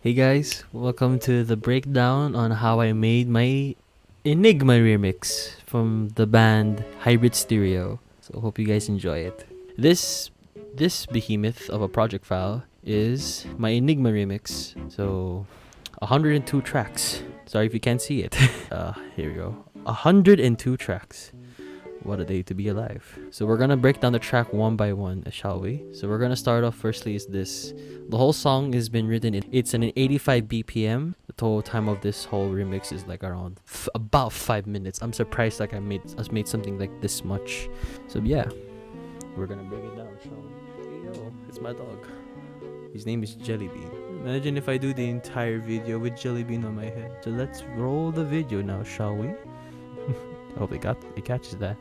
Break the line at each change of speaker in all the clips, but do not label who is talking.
Hey guys, welcome to the breakdown on how I made my Enigma remix from the band Hybrid Stereo. So hope you guys enjoy it. This behemoth of a project file is my Enigma remix. So 102 tracks. Sorry if you can't see it. Here we go. 102 tracks. What a day to be alive. So we're gonna break down the track one by one, shall we? So we're gonna start off firstly is this. The whole song has been written it's an 85 BPM. The total time of this whole remix is like around about 5 minutes. I'm surprised like I made something like this much. So yeah, we're gonna break it down, shall we? Hey, yo, it's my dog. His name is Jellybean. Imagine if I do the entire video with Jellybean on my head. So let's roll the video now, shall we? I hope it catches that.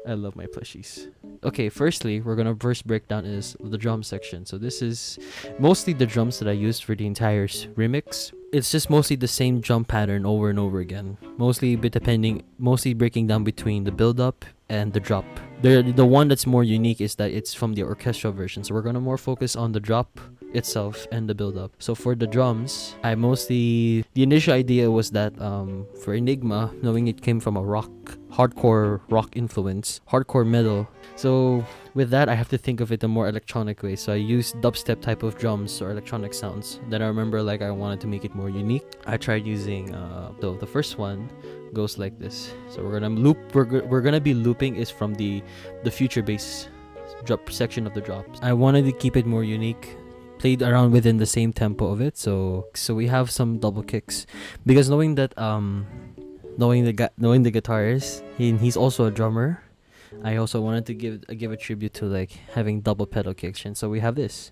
I love my plushies. Okay, firstly, we're gonna first break down is the drum section. So this is mostly the drums that I used for the entire remix. It's just mostly the same drum pattern over and over again. Mostly breaking down between the build up and the drop. The one that's more unique is that it's from the orchestral version. So we're gonna more focus on the drop itself and the build up. So for the drums, the initial idea was that for Enigma, knowing it came from a hardcore rock influence, hardcore metal. So with that, I have to think of it a more electronic way. So I used dubstep type of drums or electronic sounds. Then I remember like I wanted to make it more unique. I tried using the first one goes like this. So we're gonna be looping is from the future bass drop section of the drops. I wanted to keep it more unique. Played around within the same tempo of it. So we have some double kicks because knowing that knowing the guitarist, he's also a drummer. I also wanted to give a tribute to like having double pedal kicks, and so we have this.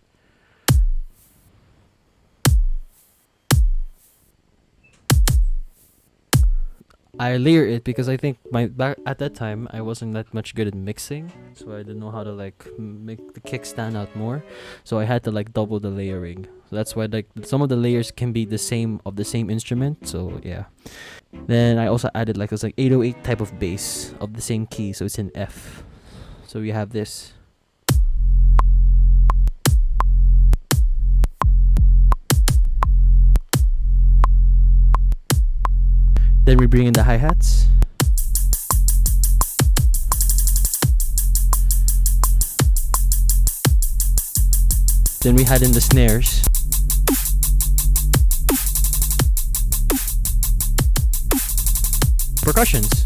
I layer it because I think back at that time I wasn't that much good at mixing, so I didn't know how to like make the kick stand out more. So I had to like double the layering. So that's why like some of the layers can be the same instrument. So yeah. Then I also added like this like 808 type of bass of the same key, so it's in F. So we have this. Then we bring in the hi-hats. Then we had in the snares. Percussions.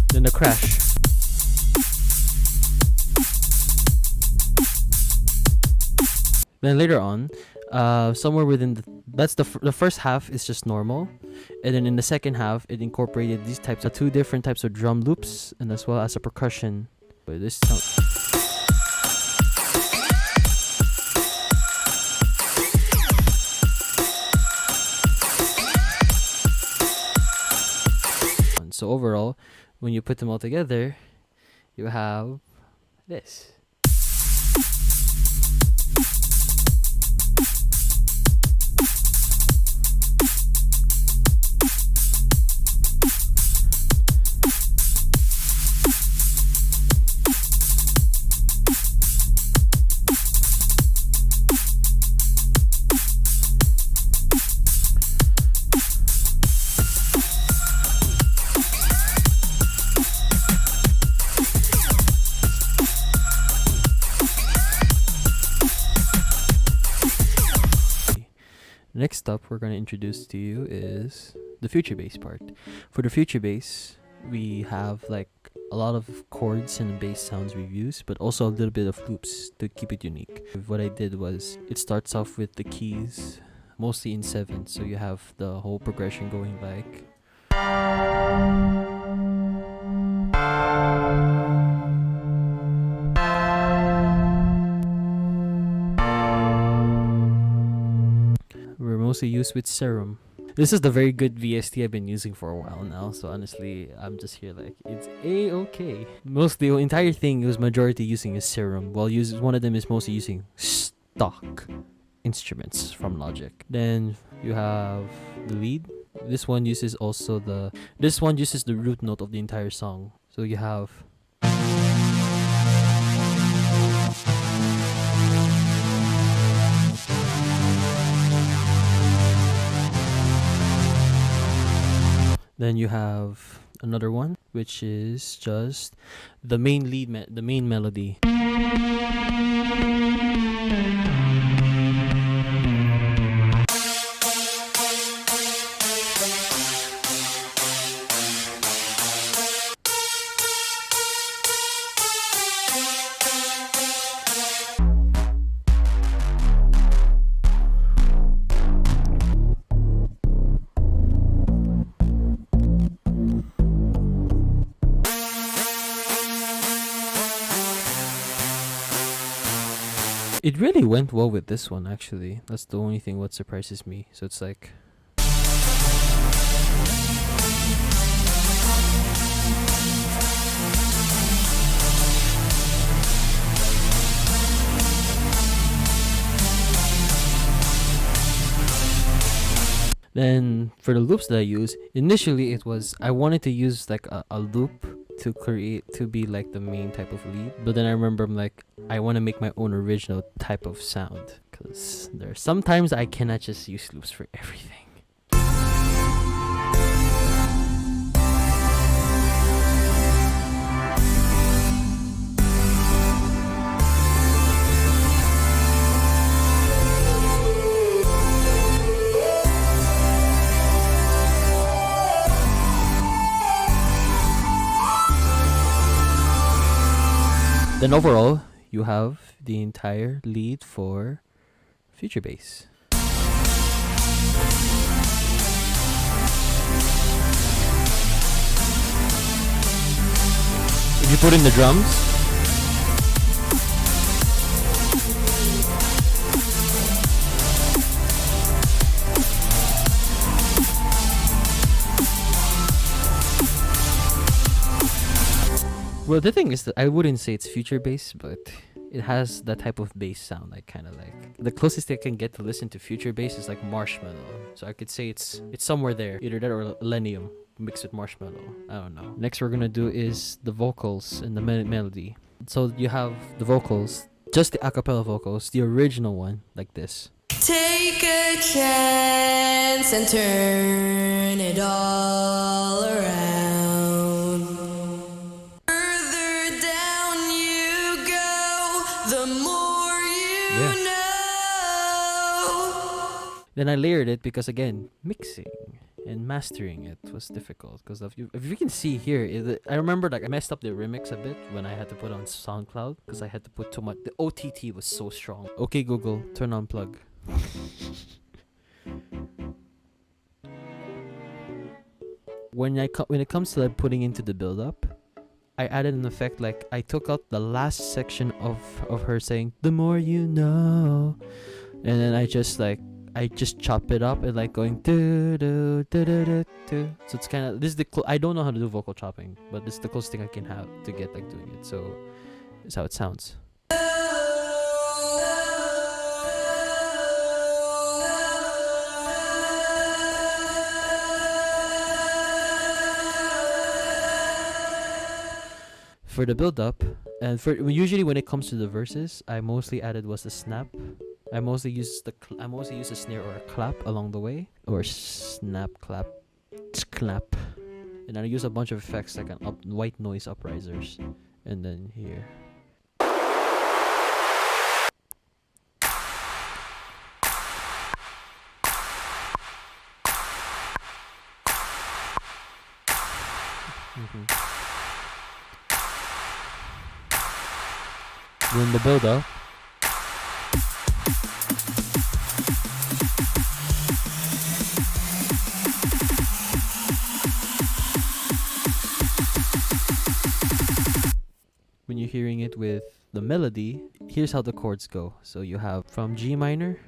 Then the crash. Then later on, somewhere within the first half is just normal, and then in the second half it incorporated these types of two different types of drum loops and as well as a percussion. But this sound. So overall, when you put them all together, you have this. Next up, we're going to introduce to you is the future bass part. For the future bass, we have like a lot of chords and bass sounds we've used, but also a little bit of loops to keep it unique. What I did was it starts off with the keys, mostly in 7. So you have the whole progression going like. Mostly used with Serum. This is the very good VST I've been using for a while now, so honestly I'm just here like it's a-okay. Mostly the entire thing was majority using a Serum, while one of them is mostly using stock instruments from Logic. Then you have the lead. This one uses also this one uses the root note of the entire song. So you have then you have another one which is just the main the main melody. It really went well with this one, actually. That's the only thing what surprises me. So it's like... Then for the loops that I use, initially it was I wanted to use like a loop to create to be like the main type of lead, but then I remember I'm like I want to make my own original type of sound because there's sometimes I cannot just use loops for everything. Then overall, you have the entire lead for Future Bass. If you put in the drums, well, the thing is that I wouldn't say it's future bass, but it has that type of bass sound I kind of like. The closest I can get to listen to future bass is like Marshmallow. So I could say it's somewhere there, either that or Millennium mixed with Marshmallow. I don't know. Next we're gonna do is the vocals and the melody. So you have the vocals, just the acapella vocals, the original one, like this.
Take a chance and turn it all around. Further down you go, the more you know.
Then I layered it because again, mixing and mastering it was difficult because if you can see here, I remember like I messed up the remix a bit when I had to put on SoundCloud because I had to put too much. The OTT was so strong. Okay, Google, turn on plug. When it comes to like putting into the build up, I added an effect like I took out the last section of her saying the more you know, and then I just chop it up and like going do do do do do do. So it's kind of I don't know how to do vocal chopping, but this is the closest thing I can have to get like doing it. So it's how it sounds. For the build up, and usually when it comes to the verses, I mostly added was the snap. I mostly use a snare or a clap along the way, or snap, clap, clap, and I use a bunch of effects like white noise uprisers, and then here. Then the build up. When you're hearing it with the melody, here's how the chords go. So you have from G minor,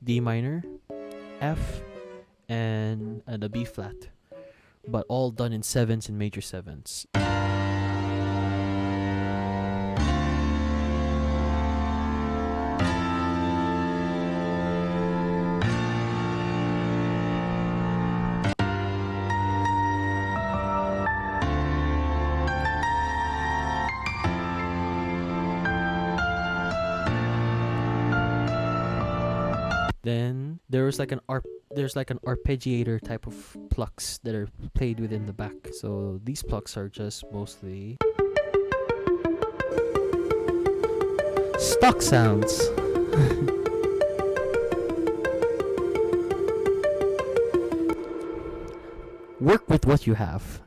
D minor, F, and a B flat, but all done in sevens and major sevens. there's like an arpeggiator type of plucks that are played within the back. So these plucks are just mostly stock sounds. Work with what you have.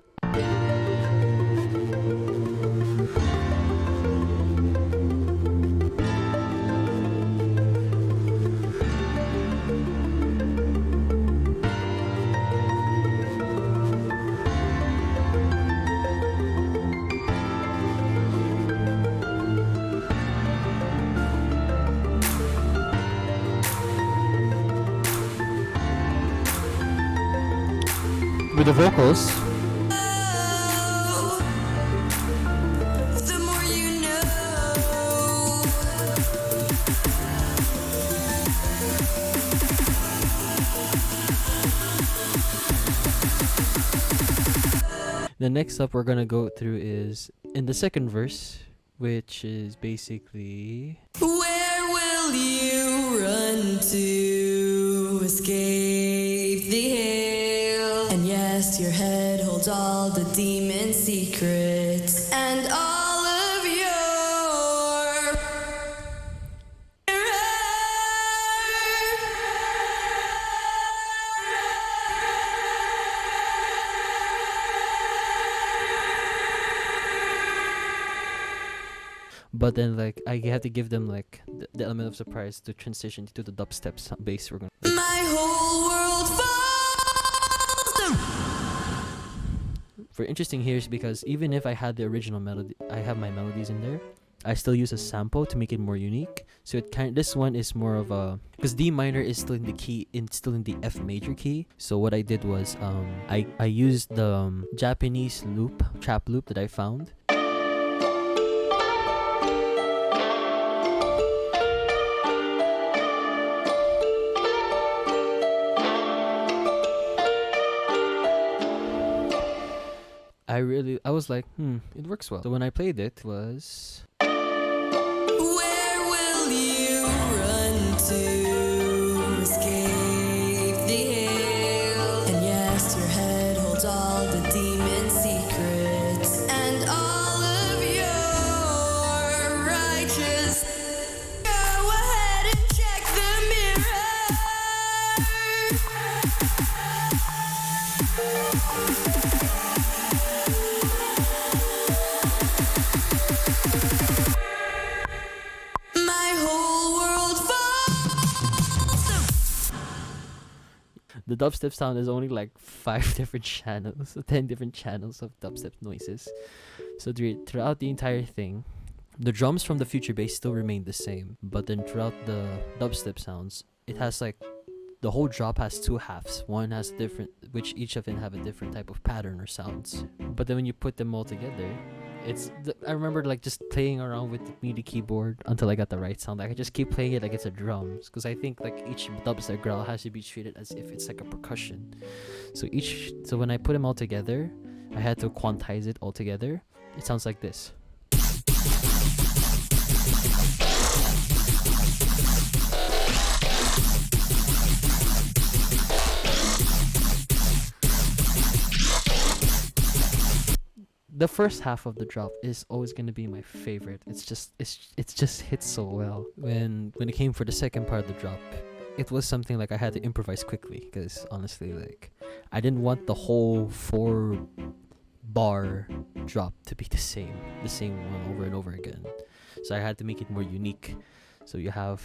With the vocals,
Oh, the more you know.
the next up we're gonna go through is in the second verse, which is basically
Where will you run to escape the hail? And yes, your head holds all the demon secrets and all of your.
but then like I have to give them like the element of surprise to transition to the dubstep bass. We're gonna
My whole world falls.
for interesting here is because even if I had the original melody, I have my melodies in there, I still use a sample to make it more unique. So this one is more of a, because D minor is still in the still in the F major key. So what I did was I used the Japanese trap loop that I found. I was like, it works well. So when I played it was
Where will you run to escape the hail? And yes, your head holds all the demon secrets and all of your righteous. Go ahead and check the mirror. My whole world falls.
the dubstep sound is only like 5 different channels, 10 different channels of dubstep noises. So throughout the entire thing, the drums from the future bass still remain the same, but then throughout the dubstep sounds, it has like the whole drop has 2 halves. One has different, which each of them have a different type of pattern or sounds. But then when you put them all together, I remember like just playing around with the MIDI keyboard until I got the right sound. Like I just keep playing it like it's a drums, because I think like each dubstep growl has to be treated as if it's like a percussion. So when I put them all together, I had to quantize it all together. It sounds like this. The first half of the drop is always gonna be my favorite. It just hits so well. When it came for the second part of the drop, it was something like I had to improvise quickly, because honestly, like I didn't want the whole 4-bar drop to be the same one over and over again. So I had to make it more unique. So you have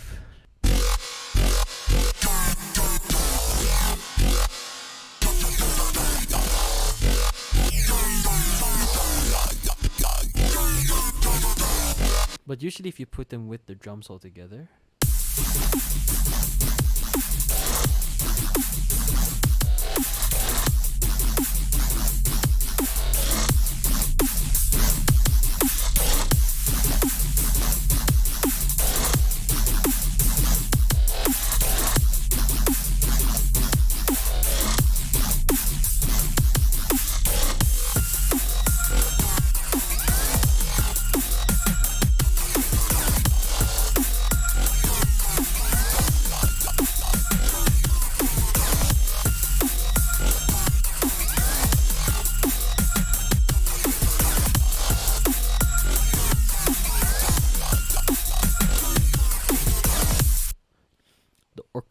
but usually if you put them with the drums all together,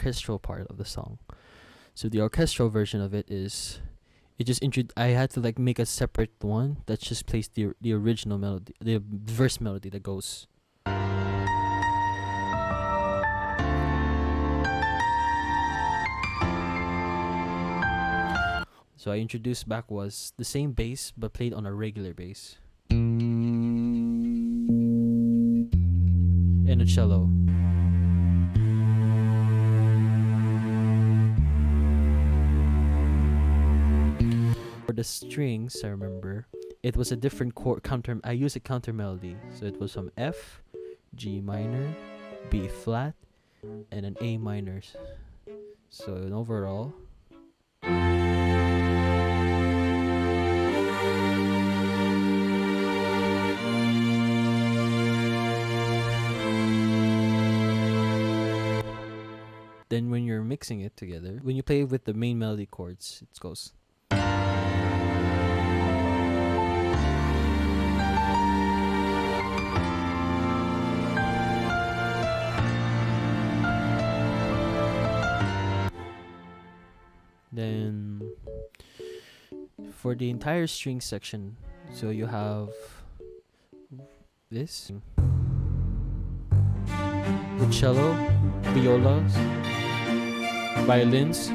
orchestral part of the song. So the orchestral version of it is, it just I had to like make a separate one that just plays the original melody, the verse melody that goes. So I introduced back was the same bass but played on a regular bass. And a cello. For the strings, I remember, it was a different chord counter. I used a counter melody. So it was from F, G minor, B flat, and an A minor. So in overall, then when you're mixing it together, when you play with the main melody chords, it goes. Then for the entire string section, so you have this with cello, violas, violins,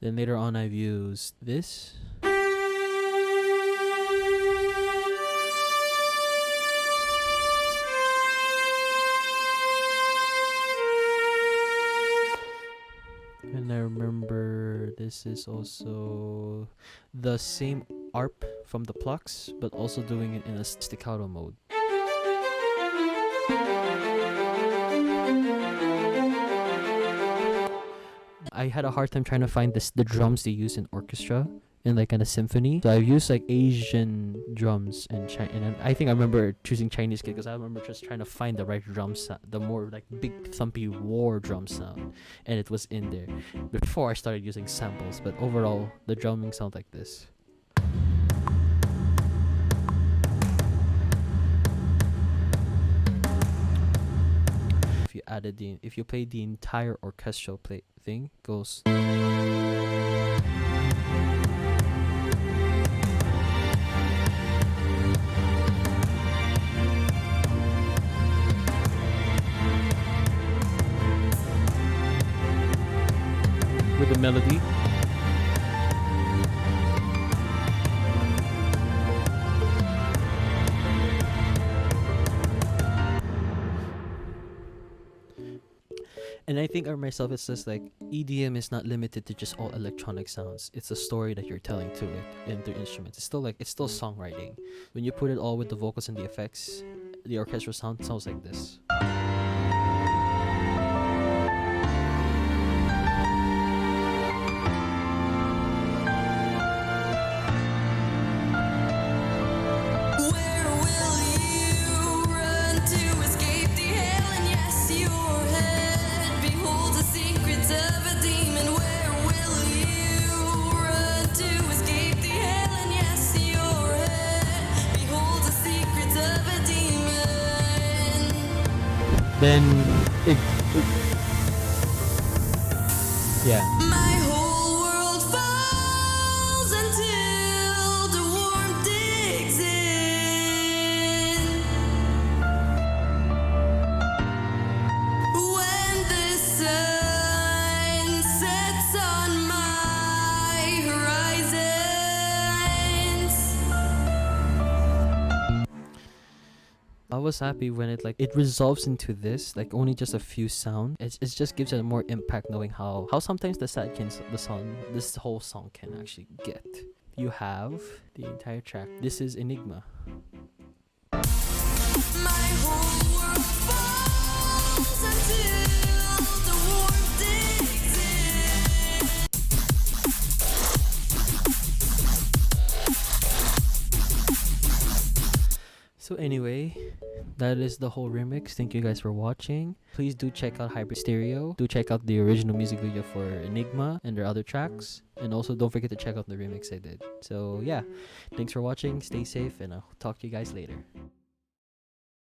then later on I've used this, and I remember this is also the same arp from the plucks, but also doing it in a staccato mode. I had a hard time trying to find the drums they use in orchestra in like in a symphony. So I've used like Asian drums and I think I remember choosing Chinese kit because I remember just trying to find the right drum sound, the more like big thumpy war drum sound, and it was in there before I started using samples. But overall, the drumming sounds like this. If you play the entire orchestral thing, goes. With the melody. And I think of myself, it's just like EDM is not limited to just all electronic sounds. It's a story that you're telling to it in the instruments. It's still songwriting. When you put it all with the vocals and the effects, the orchestral sound sounds like this. Then yeah.
My whole world falls until the warmth digs in. When the sun sets on my horizons.
I was happy when it resolves into this, like only just a few sound. It just gives it more impact, knowing how sometimes this whole song can actually get. You have the entire track. This is Enigma.
My whole world falls until the warmth digs in.
So anyway, that is the whole remix. Thank you guys for watching. Please do check out Hybrid Stereo. Do check out the original music video for Enigma and their other tracks. And also don't forget to check out the remix I did. So yeah, thanks for watching. Stay safe, and I'll talk to you guys later.